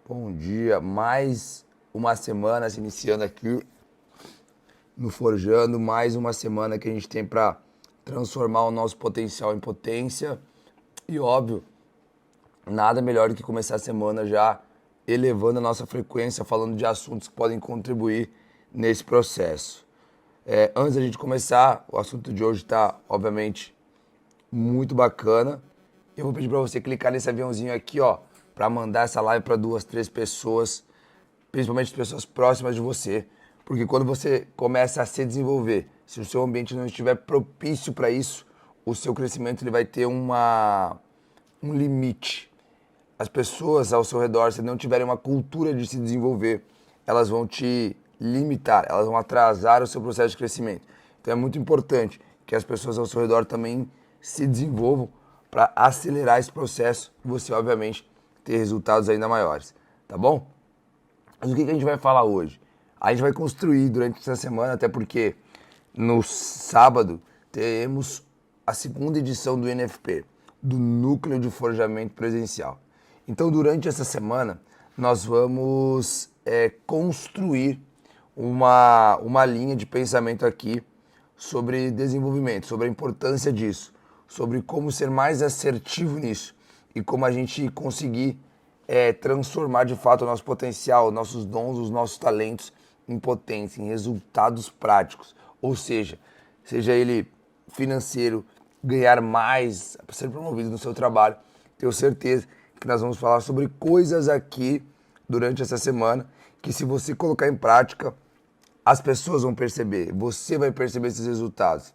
Bom dia, mais uma semana se iniciando aqui no Forjando, mais uma semana que a gente tem para transformar o nosso potencial em potência e óbvio, nada melhor do que começar a semana já elevando a nossa frequência, falando de assuntos que podem contribuir nesse processo. Antes da gente começar, o assunto de hoje está, obviamente, muito bacana. Eu vou pedir para você clicar nesse aviãozinho aqui, ó, para mandar essa live para 2, 3 pessoas, principalmente pessoas próximas de você, porque quando você começa a se desenvolver, se o seu ambiente não estiver propício para isso, o seu crescimento ele vai ter um limite. As pessoas ao seu redor, se não tiverem uma cultura de se desenvolver, elas vão te limitar, elas vão atrasar o seu processo de crescimento. Então é muito importante que as pessoas ao seu redor também se desenvolvam para acelerar esse processo e você, obviamente, ter resultados ainda maiores, tá bom? Mas o que a gente vai falar hoje? A gente vai construir durante essa semana, até porque no sábado teremos a segunda edição do NFP, do Núcleo de Forjamento Presencial. Então, durante essa semana, nós vamos construir uma linha de pensamento aqui sobre desenvolvimento, sobre a importância disso, sobre como ser mais assertivo nisso e como a gente conseguir transformar de fato o nosso potencial, nossos dons, os nossos talentos em potência, em resultados práticos. Ou seja ele financeiro, ganhar mais, ser promovido no seu trabalho. Tenho certeza que nós vamos falar sobre coisas aqui durante essa semana que, se você colocar em prática, as pessoas vão perceber, você vai perceber esses resultados.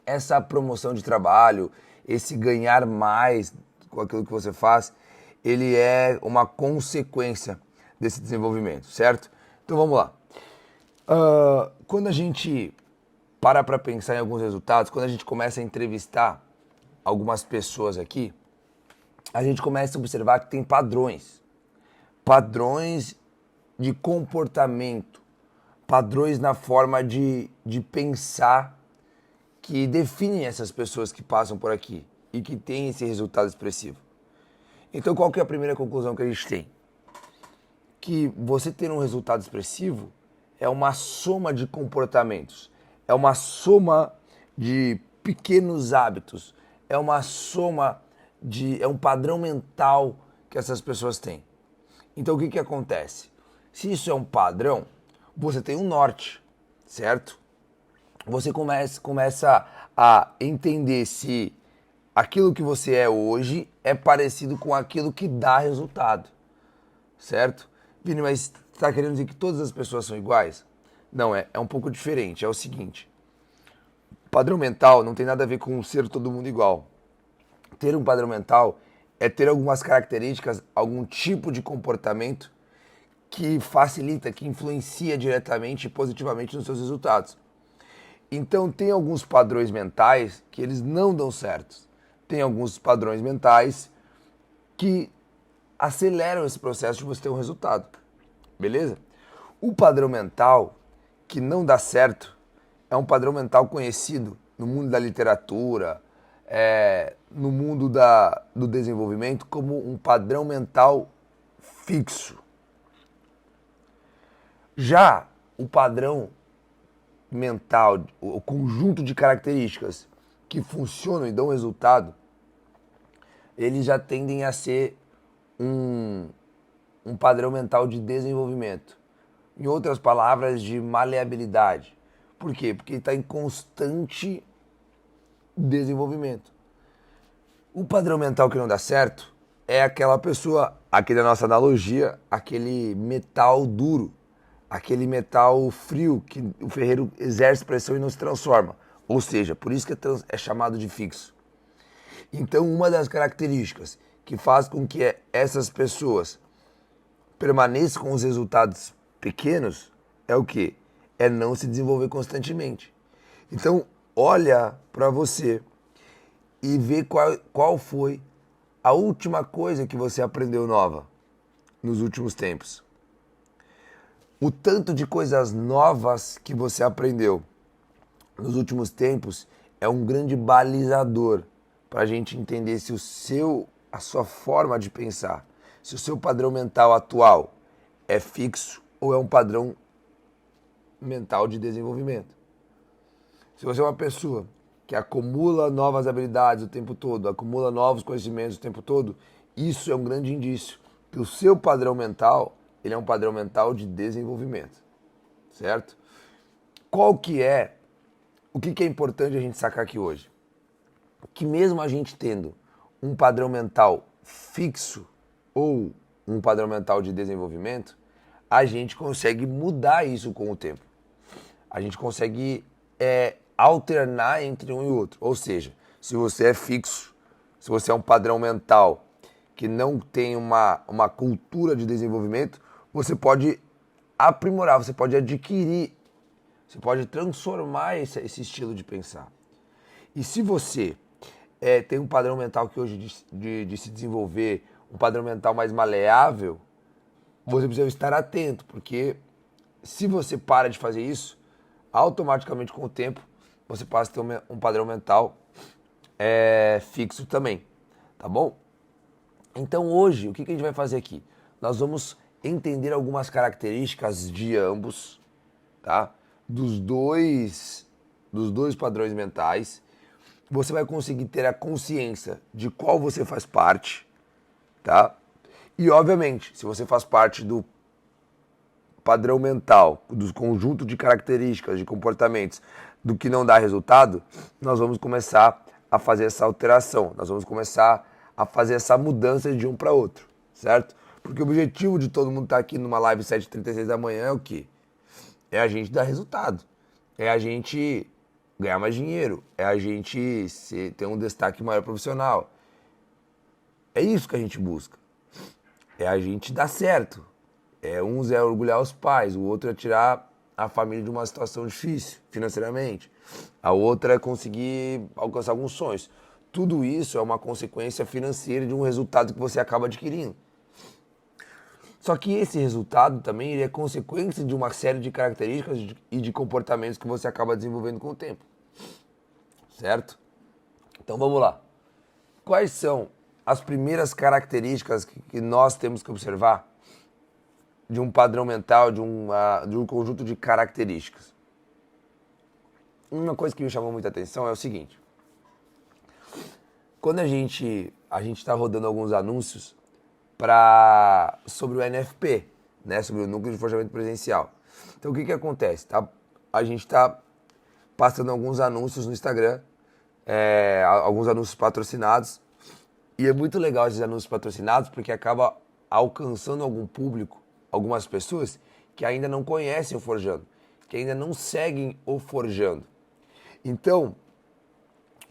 Essa promoção de trabalho, esse ganhar mais com aquilo que você faz, ele é uma consequência desse desenvolvimento, certo? Então vamos lá. Quando a gente para pensar em alguns resultados, quando a gente começa a entrevistar algumas pessoas aqui, a gente começa a observar que tem padrões de comportamento, padrões na forma de pensar que definem essas pessoas que passam por aqui e que têm esse resultado expressivo. Então, qual que é a primeira conclusão que a gente tem? Que você ter um resultado expressivo é uma soma de comportamentos, é uma soma de pequenos hábitos, é uma soma é um padrão mental que essas pessoas têm. Então, o que acontece? Se isso é um padrão, você tem um norte, certo? Você começa a entender se aquilo que você é hoje é parecido com aquilo que dá resultado, certo? Vini, mas você está querendo dizer que todas as pessoas são iguais? Não, é um pouco diferente. É o seguinte, padrão mental não tem nada a ver com ser todo mundo igual. Ter um padrão mental é ter algumas características, algum tipo de comportamento que facilita, que influencia diretamente e positivamente nos seus resultados. Então, tem alguns padrões mentais que eles não dão certo. Tem alguns padrões mentais que aceleram esse processo de você ter um resultado. Beleza? O padrão mental que não dá certo é um padrão mental conhecido no mundo da literatura, no mundo do desenvolvimento, como um padrão mental fixo. Já o padrão mental, o conjunto de características que funcionam e dão resultado, eles já tendem a ser um padrão mental de desenvolvimento. Em outras palavras, de maleabilidade. Por quê? Porque está em constante desenvolvimento. O padrão mental que não dá certo é aquela pessoa, aqui na nossa analogia, aquele metal duro, aquele metal frio que o ferreiro exerce pressão e não se transforma. Ou seja, por isso que é chamado de fixo. Então, uma das características que faz com que essas pessoas permaneçam com os resultados pequenos é o quê? É não se desenvolver constantemente. Então, olha para você e vê qual foi a última coisa que você aprendeu nova nos últimos tempos. O tanto de coisas novas que você aprendeu nos últimos tempos é um grande balizador para a gente entender se a sua forma de pensar, se o seu padrão mental atual é fixo ou é um padrão mental de desenvolvimento. Se você é uma pessoa que acumula novas habilidades o tempo todo, acumula novos conhecimentos o tempo todo, isso é um grande indício que o seu padrão mental, ele é um padrão mental de desenvolvimento, certo? O que é importante a gente sacar aqui hoje? Que mesmo a gente tendo um padrão mental fixo ou um padrão mental de desenvolvimento, a gente consegue mudar isso com o tempo. A gente consegue alternar entre um e outro. Ou seja, se você é fixo, se você é um padrão mental que não tem uma cultura de desenvolvimento, você pode aprimorar, você pode adquirir, você pode transformar esse estilo de pensar. E se você tem um padrão mental que hoje de se desenvolver, um padrão mental mais maleável, você precisa estar atento, porque se você para de fazer isso, automaticamente com o tempo, você passa a ter um padrão mental fixo também, tá bom? Então hoje, o que a gente vai fazer aqui? Nós vamos entender algumas características de ambos, tá? Dos dois padrões mentais. Você vai conseguir ter a consciência de qual você faz parte, tá? E obviamente, se você faz parte do padrão mental, do conjunto de características, de comportamentos, do que não dá resultado, nós vamos começar a fazer essa alteração, nós vamos começar a fazer essa mudança de um para outro, certo? Porque o objetivo de todo mundo estar aqui numa live 7h36 da manhã é o quê? É a gente dar resultado, é a gente ganhar mais dinheiro, é a gente ter um destaque maior profissional. É isso que a gente busca. É a gente dar certo. Uns é orgulhar os pais, o outro é tirar a família de uma situação difícil financeiramente. A outra é conseguir alcançar alguns sonhos. Tudo isso é uma consequência financeira de um resultado que você acaba adquirindo. Só que esse resultado também ele é consequência de uma série de características e de comportamentos que você acaba desenvolvendo com o tempo. Certo? Então vamos lá. Quais são as primeiras características que nós temos que observar de um padrão mental, de um conjunto de características? Uma coisa que me chamou muita atenção é o seguinte. Quando a gente está rodando alguns anúncios sobre o NFP, né, sobre o Núcleo de Forjamento Presencial. Então o que acontece? A gente está passando alguns anúncios no Instagram, alguns anúncios patrocinados, e é muito legal esses anúncios patrocinados porque acaba alcançando algum público, algumas pessoas que ainda não conhecem o Forjando, que ainda não seguem o Forjando. Então,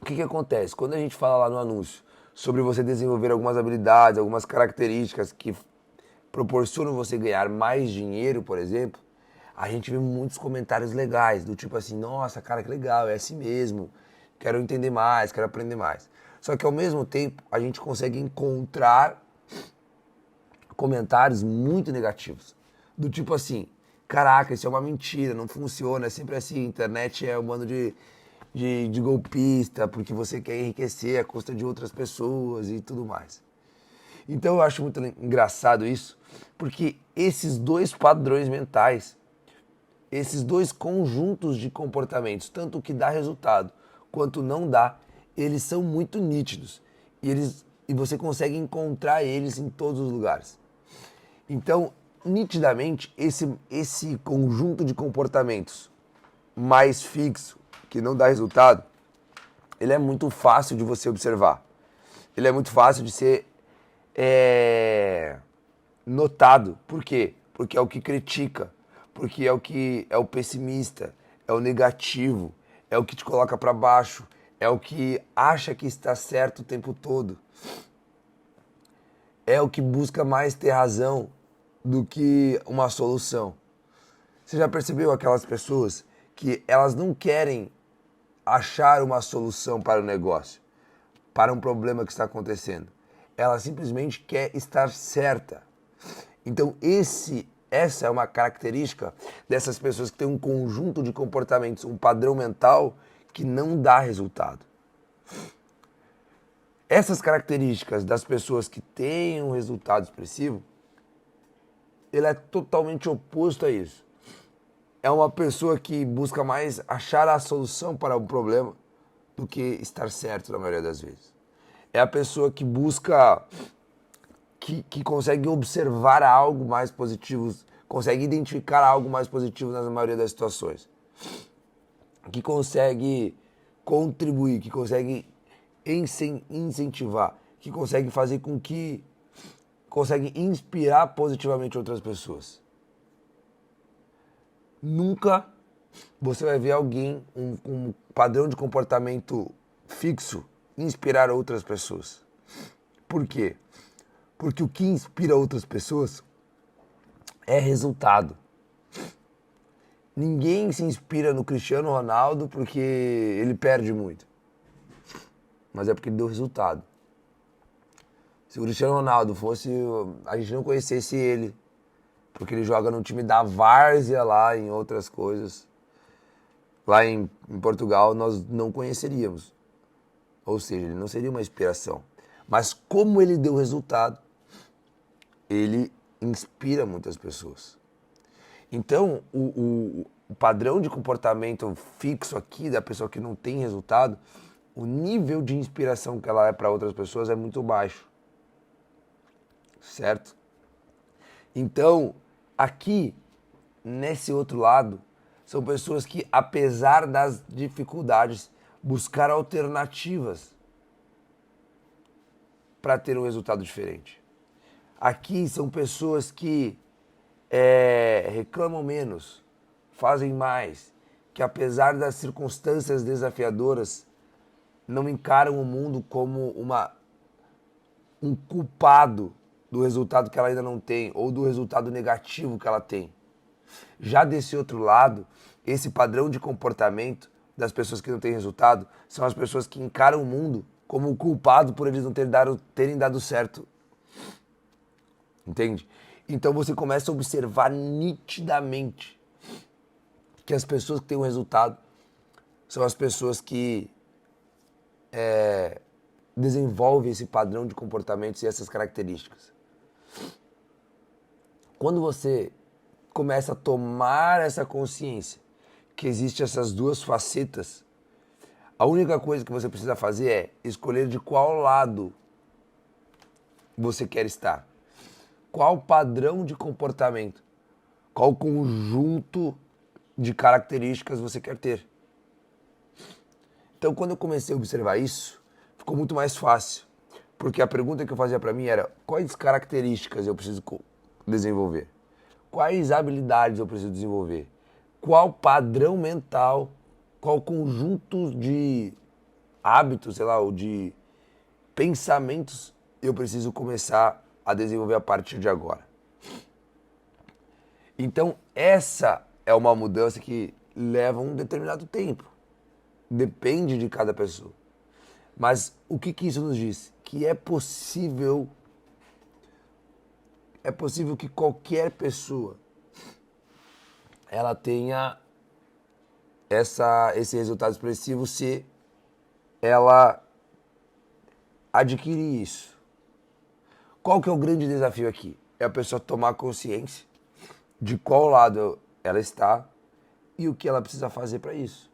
o que acontece? Quando a gente fala lá no anúncio sobre você desenvolver algumas habilidades, algumas características que proporcionam você ganhar mais dinheiro, por exemplo, a gente vê muitos comentários legais, do tipo assim, nossa, cara, que legal, é assim mesmo, quero entender mais, quero aprender mais. Só que ao mesmo tempo, a gente consegue encontrar comentários muito negativos, do tipo assim, caraca, isso é uma mentira, não funciona, é sempre assim, a internet é um bando de golpista, porque você quer enriquecer à custa de outras pessoas e tudo mais. Então eu acho muito engraçado isso, porque esses dois padrões mentais, esses dois conjuntos de comportamentos, tanto o que dá resultado quanto não dá, eles são muito nítidos e você consegue encontrar eles em todos os lugares. Então, nitidamente, esse conjunto de comportamentos mais fixo, que não dá resultado, ele é muito fácil de você observar. Ele é muito fácil de ser notado. Por quê? Porque é o que critica, porque é o pessimista, é o negativo, é o que te coloca para baixo, é o que acha que está certo o tempo todo. É o que busca mais ter razão do que uma solução. Você já percebeu aquelas pessoas que elas não querem achar uma solução para o negócio, para um problema que está acontecendo? Ela simplesmente quer estar certa. Então essa é uma característica dessas pessoas que têm um conjunto de comportamentos, um padrão mental que não dá resultado. Essas características das pessoas que têm um resultado expressivo, ele é totalmente oposto a isso. É uma pessoa que busca mais achar a solução para um problema do que estar certo na maioria das vezes. É a pessoa que busca, que consegue observar algo mais positivo, consegue identificar algo mais positivo na maioria das situações. Que consegue contribuir, que consegue incentivar, que consegue fazer com que consegue inspirar positivamente outras pessoas. Nunca você vai ver alguém, um padrão de comportamento fixo, inspirar outras pessoas. Por quê? Porque o que inspira outras pessoas é resultado. Ninguém se inspira no Cristiano Ronaldo porque ele perde muito. Mas é porque ele deu resultado. Se o Cristiano Ronaldo fosse... a gente não conhecesse ele, porque ele joga no time da várzea lá, em outras coisas. Lá em Portugal, nós não conheceríamos. Ou seja, ele não seria uma inspiração. Mas como ele deu resultado, ele inspira muitas pessoas. Então, o padrão de comportamento fixo aqui da pessoa que não tem resultado, o nível de inspiração que ela é para outras pessoas é muito baixo. Certo? Então, aqui, nesse outro lado, são pessoas que, apesar das dificuldades, buscaram alternativas para ter um resultado diferente. Aqui são pessoas que reclamam menos, fazem mais, que apesar das circunstâncias desafiadoras, não encaram o mundo como um culpado do resultado que ela ainda não tem, ou do resultado negativo que ela tem. Já desse outro lado, esse padrão de comportamento das pessoas que não têm resultado são as pessoas que encaram o mundo como um culpado por eles não terem dado certo. Entende? Então você começa a observar nitidamente que as pessoas que têm um resultado são as pessoas que desenvolvem esse padrão de comportamentos e essas características. Quando você começa a tomar essa consciência que existem essas duas facetas, a única coisa que você precisa fazer é escolher de qual lado você quer estar. Qual padrão de comportamento, qual conjunto de características você quer ter. Então, quando eu comecei a observar isso, ficou muito mais fácil. Porque a pergunta que eu fazia para mim era: quais características eu preciso desenvolver? Quais habilidades eu preciso desenvolver? Qual padrão mental, qual conjunto de hábitos, sei lá, ou de pensamentos eu preciso começar a desenvolver a partir de agora? Então, essa é uma mudança que leva um determinado tempo. Depende de cada pessoa. Mas o que isso nos diz? Que é possível que qualquer pessoa ela tenha esse resultado expressivo se ela adquirir isso. Qual que é o grande desafio aqui? É a pessoa tomar consciência de qual lado ela está e o que ela precisa fazer para isso.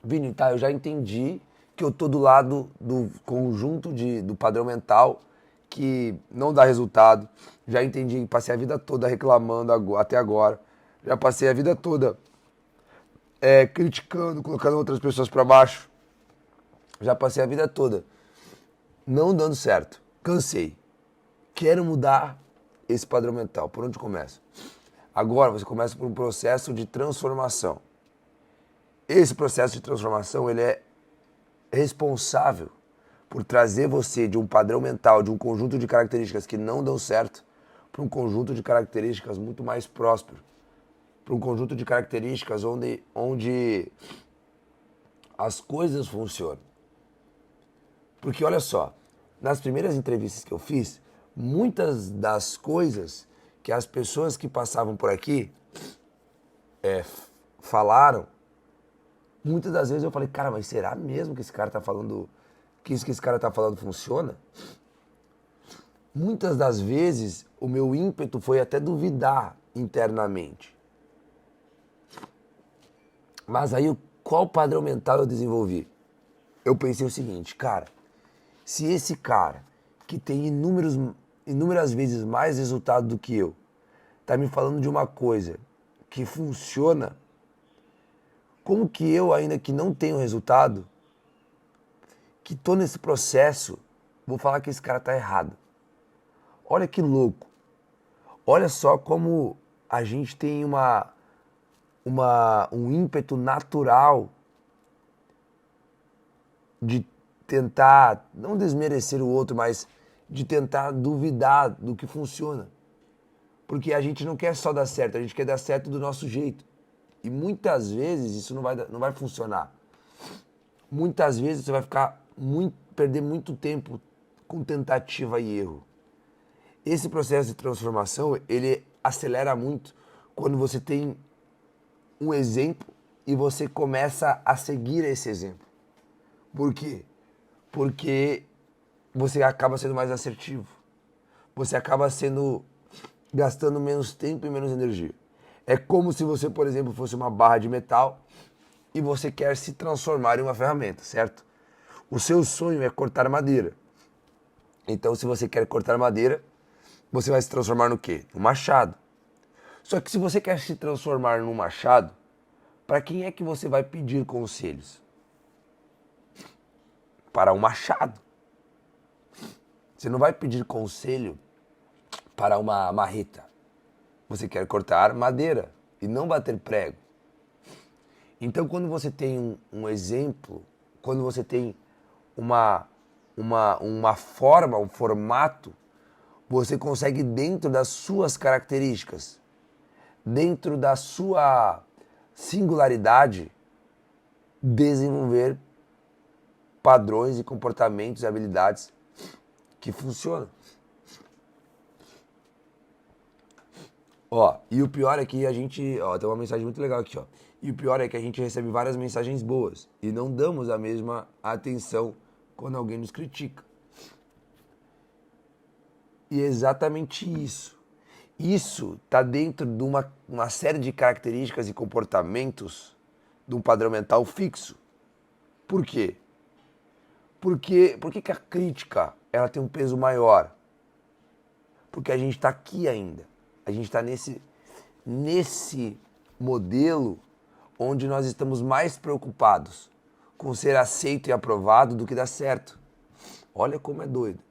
Vini, tá, eu já entendi que eu tô do lado do conjunto do padrão mental que não dá resultado. Já entendi, passei a vida toda reclamando até agora. Já passei a vida toda criticando, colocando outras pessoas para baixo. Já passei a vida toda não dando certo. Cansei. Quero mudar esse padrão mental. Por onde começa? Agora você começa por um processo de transformação. Esse processo de transformação ele é responsável por trazer você de um padrão mental, de um conjunto de características que não dão certo, para um conjunto de características muito mais próspero. Para um conjunto de características onde as coisas funcionam. Porque olha só, nas primeiras entrevistas que eu fiz, muitas das coisas que as pessoas que passavam por aqui falaram, muitas das vezes eu falei, cara, mas será mesmo que esse cara tá falando que isso que esse cara tá falando funciona, muitas das vezes o meu ímpeto foi até duvidar internamente. Mas aí qual padrão mental eu desenvolvi? Eu pensei o seguinte, cara, se esse cara que tem inúmeras vezes mais resultado do que eu, tá me falando de uma coisa que funciona, como que eu, ainda que não tenho resultado, que tô nesse processo, vou falar que esse cara tá errado? Olha que louco. Olha só como a gente tem um ímpeto natural de tentar, não desmerecer o outro, mas de tentar duvidar do que funciona. Porque a gente não quer só dar certo, a gente quer dar certo do nosso jeito. E muitas vezes isso não vai funcionar. Muitas vezes você vai perder muito tempo com tentativa e erro. Esse processo de transformação, ele acelera muito quando você tem um exemplo e você começa a seguir esse exemplo. Por quê? Porque você acaba sendo mais assertivo. Você acaba gastando menos tempo e menos energia. É como se você, por exemplo, fosse uma barra de metal e você quer se transformar em uma ferramenta, certo? O seu sonho é cortar madeira. Então, se você quer cortar madeira, você vai se transformar no quê? No machado. Só que se você quer se transformar num machado, para quem é que você vai pedir conselhos? Para um machado. Você não vai pedir conselho para uma marreta. Você quer cortar madeira e não bater prego. Então, quando você tem um exemplo, quando você tem uma forma, um formato, você consegue, dentro das suas características, dentro da sua singularidade, desenvolver padrões e comportamentos e habilidades que funcionam. Ó, e o pior é que a gente, ó, tem uma mensagem muito legal aqui, ó. E o pior é que a gente recebe várias mensagens boas e não damos a mesma atenção quando alguém nos critica. E é exatamente isso. Isso está dentro de uma série de características e comportamentos de um padrão mental fixo. Por quê? Por que a crítica ela tem um peso maior? Porque a gente está aqui ainda. A gente está nesse modelo onde nós estamos mais preocupados com ser aceito e aprovado do que dar certo. Olha como é doido.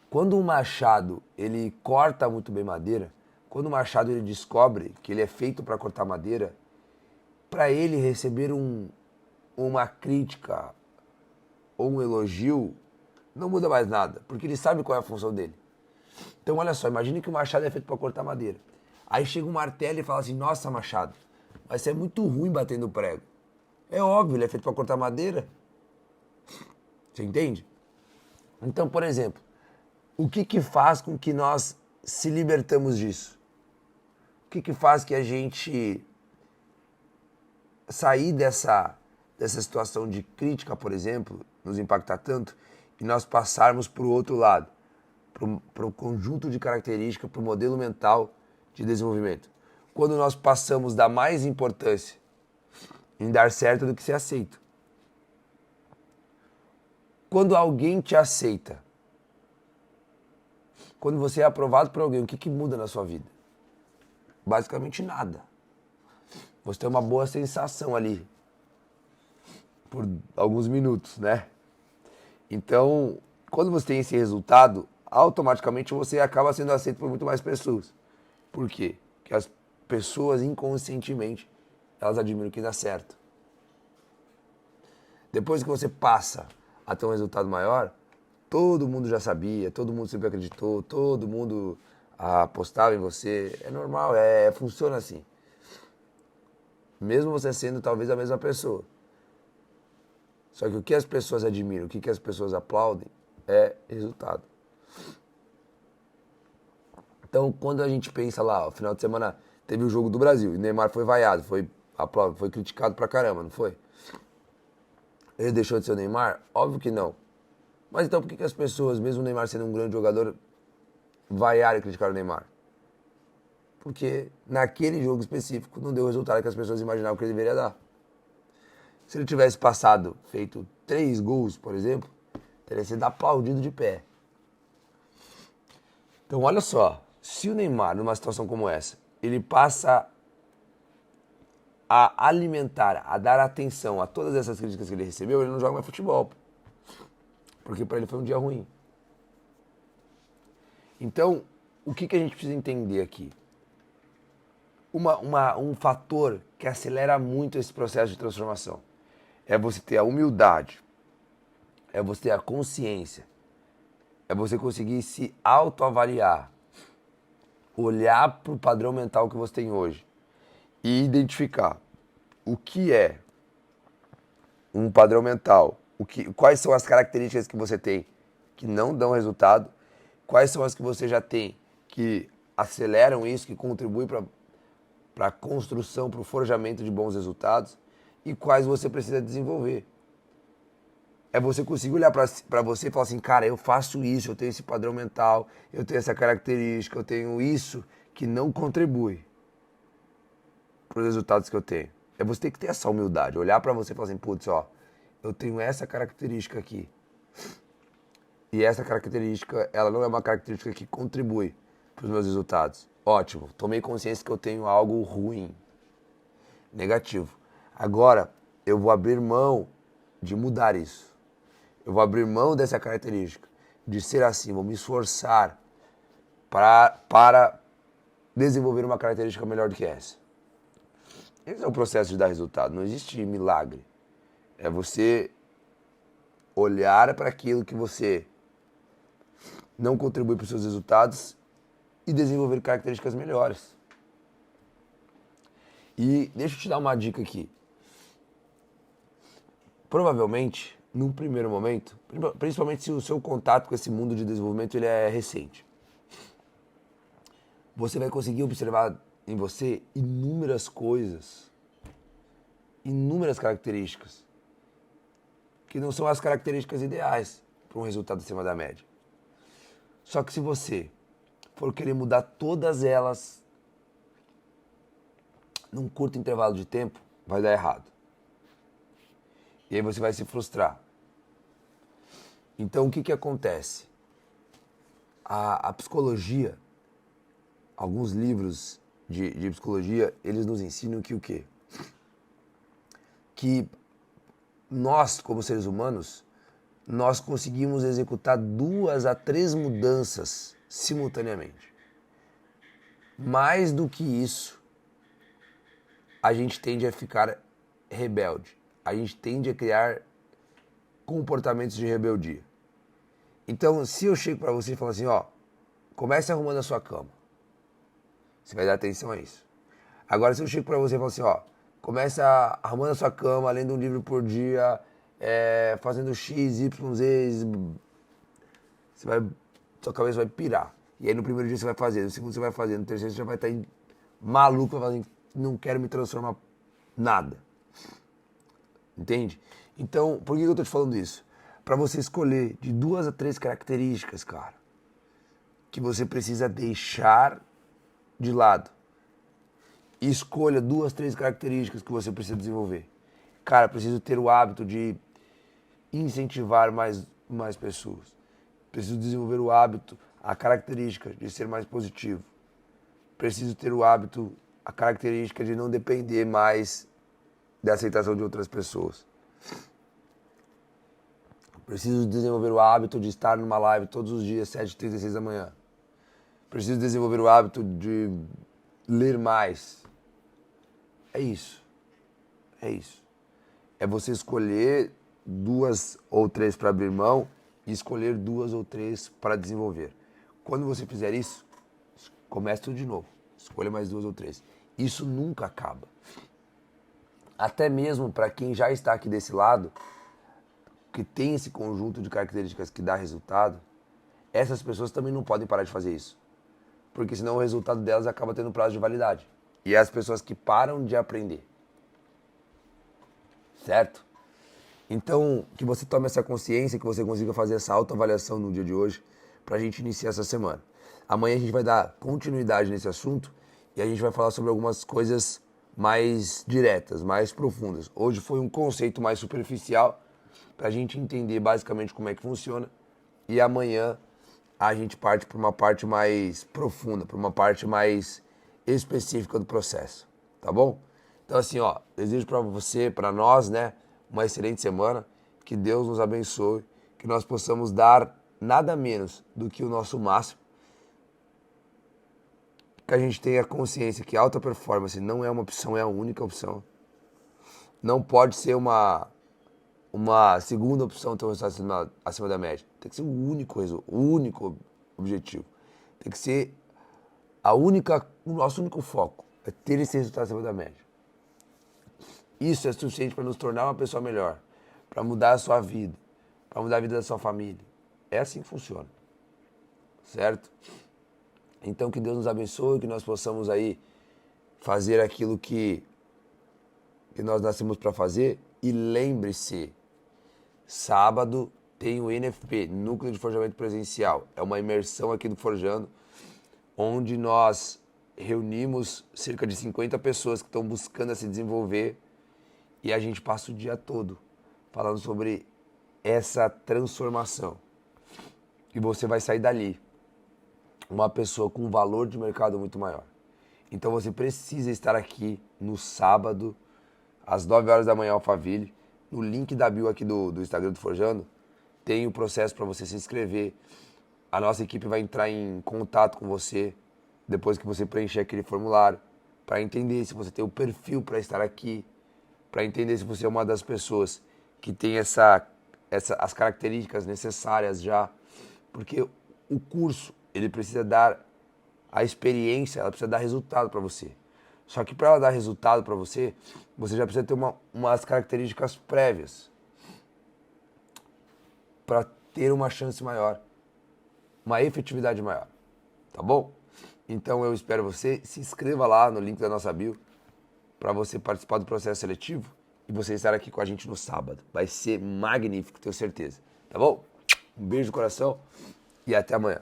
Quando um machado ele corta muito bem madeira, quando o machado ele descobre que ele é feito para cortar madeira, para ele receber uma crítica ou um elogio, não muda mais nada, porque ele sabe qual é a função dele. Então olha só, imagine que o machado é feito para cortar madeira. Aí chega um martelo e fala assim, nossa, machado, vai ser muito ruim batendo prego. É óbvio, ele é feito para cortar madeira. Você entende? Então, por exemplo, o que faz com que nós se libertamos disso? O que faz que a gente sair dessa situação de crítica, por exemplo, nos impactar tanto, e nós passarmos para o outro lado, para o conjunto de características, para o modelo mental de desenvolvimento? Quando nós passamos da mais importância em dar certo do que ser aceito. Quando alguém te aceita, quando você é aprovado por alguém, o que muda na sua vida? Basicamente nada. Você tem uma boa sensação ali por alguns minutos, né? Então, quando você tem esse resultado, automaticamente você acaba sendo aceito por muito mais pessoas. Por quê? Porque as pessoas inconscientemente elas admiram que dá certo. Depois que você passa a ter um resultado maior, todo mundo já sabia, todo mundo sempre acreditou, todo mundo apostava em você. É normal, funciona assim. Mesmo você sendo talvez a mesma pessoa. Só que o que as pessoas admiram, o que as pessoas aplaudem é resultado. Então, quando a gente pensa lá, no final de semana teve o jogo do Brasil, e Neymar foi vaiado, foi criticado pra caramba, não foi? Ele deixou de ser o Neymar? Óbvio que não. Mas então por que as pessoas, mesmo o Neymar sendo um grande jogador, vaiaram e criticaram o Neymar? Porque naquele jogo específico não deu o resultado que as pessoas imaginavam que ele deveria dar. Se ele tivesse passado, feito 3 gols, por exemplo, teria sido aplaudido de pé. Então olha só, se o Neymar, numa situação como essa, ele passa a alimentar, a dar atenção a todas essas críticas que ele recebeu, ele não joga mais futebol. Porque para ele foi um dia ruim. Então, o que a gente precisa entender aqui? Um fator que acelera muito esse processo de transformação é você ter a humildade, é você ter a consciência, é você conseguir se autoavaliar, olhar para o padrão mental que você tem hoje e identificar o que é um padrão mental, quais são as características que você tem que não dão resultado, quais são as que você já tem que aceleram isso, que contribuem para a construção, para o forjamento de bons resultados e quais você precisa desenvolver. É você conseguir olhar para você e falar assim, cara, eu faço isso, eu tenho esse padrão mental, eu tenho essa característica, eu tenho isso que não contribui para os resultados que eu tenho. É você ter que ter essa humildade, olhar para você e falar assim, putz, ó, eu tenho essa característica aqui. E essa característica, ela não é uma característica que contribui para os meus resultados. Ótimo, tomei consciência que eu tenho algo ruim, negativo. Agora, eu vou abrir mão de mudar isso. Eu vou abrir mão dessa característica, de ser assim, vou me esforçar para desenvolver uma característica melhor do que essa. Esse é o processo de dar resultado, não existe milagre. É você olhar para aquilo que você não contribui para os seus resultados e desenvolver características melhores. E deixa eu te dar uma dica aqui. Provavelmente, num primeiro momento, principalmente se o seu contato com esse mundo de desenvolvimento ele é recente, você vai conseguir observar em você inúmeras coisas, inúmeras características, que não são as características ideais para um resultado acima da média. Só que se você for querer mudar todas elas num curto intervalo de tempo, vai dar errado. E aí você vai se frustrar. Então o que acontece? A psicologia, alguns livros de psicologia, eles nos ensinam que o quê? Que nós, como seres humanos, nós conseguimos executar 2 a 3 mudanças simultaneamente. Mais do que isso, a gente tende a ficar rebelde. A gente tende a criar comportamentos de rebeldia. Então, se eu chego para você e falo assim, ó, comece arrumando a sua cama. Você vai dar atenção a isso. Agora, se eu chego para você e falo assim, ó, comece arrumando a sua cama, lendo um livro por dia, fazendo X, Y, Z, sua cabeça vai pirar. E aí no primeiro dia você vai fazer, no segundo você vai fazer, no terceiro você já vai estar maluco, vai falar assim, não quero me transformar nada. Entende? Então, por que eu tô te falando isso? Para você escolher de 2 a 3 características, cara, que você precisa deixar de lado. E escolha 2, 3 características que você precisa desenvolver. Cara, preciso ter o hábito de incentivar mais pessoas. Preciso desenvolver o hábito, a característica de ser mais positivo. Preciso ter o hábito, a característica de não depender mais da aceitação de outras pessoas. Preciso desenvolver o hábito de estar numa live todos os dias, 7h36 da manhã. Preciso desenvolver o hábito de ler mais. É isso. É isso. É você escolher 2 ou 3 para abrir mão e escolher 2 ou 3 para desenvolver. Quando você fizer isso, comece tudo de novo. Escolha mais 2 ou 3. Isso nunca acaba. Até mesmo para quem já está aqui desse lado, que tem esse conjunto de características que dá resultado, essas pessoas também não podem parar de fazer isso. Porque senão o resultado delas acaba tendo prazo de validade. E é as pessoas que param de aprender. Certo? Então, que você tome essa consciência, que você consiga fazer essa autoavaliação no dia de hoje, para a gente iniciar essa semana. Amanhã a gente vai dar continuidade nesse assunto e a gente vai falar sobre algumas coisas mais diretas, mais profundas. Hoje foi um conceito mais superficial para a gente entender basicamente como é que funciona e amanhã a gente parte para uma parte mais profunda, para uma parte mais específica do processo, tá bom? Então assim, ó, desejo para você, para nós, né, uma excelente semana, que Deus nos abençoe, que nós possamos dar nada menos do que o nosso máximo, que a gente tenha consciência que alta performance não é uma opção, é a única opção. Não pode ser uma segunda opção ter um resultado acima da média. Tem que ser o único objetivo. Tem que ser o nosso único foco, é ter esse resultado acima da média. Isso é suficiente para nos tornar uma pessoa melhor, para mudar a sua vida, para mudar a vida da sua família. É assim que funciona, certo? Então que Deus nos abençoe, que nós possamos aí fazer aquilo que nós nascemos para fazer. E lembre-se, sábado tem o NFP, Núcleo de Forjamento Presencial. É uma imersão aqui do Forjando, onde nós reunimos cerca de 50 pessoas que estão buscando se desenvolver e a gente passa o dia todo falando sobre essa transformação. E você vai sair dali uma pessoa com um valor de mercado muito maior. Então você precisa estar aqui no sábado, às 9 horas da manhã, Alphaville. No link da bio aqui do Instagram do Forjando, tem o processo para você se inscrever. A nossa equipe vai entrar em contato com você depois que você preencher aquele formulário, para entender se você tem o perfil para estar aqui, para entender se você é uma das pessoas que tem as características necessárias já, porque o curso ele precisa dar a experiência, ela precisa dar resultado para você. Só que para ela dar resultado para você, você já precisa ter umas características prévias para ter uma chance maior, uma efetividade maior, tá bom? Então eu espero você, se inscreva lá no link da nossa bio para você participar do processo seletivo e você estar aqui com a gente no sábado. Vai ser magnífico, tenho certeza, tá bom? Um beijo no coração e até amanhã.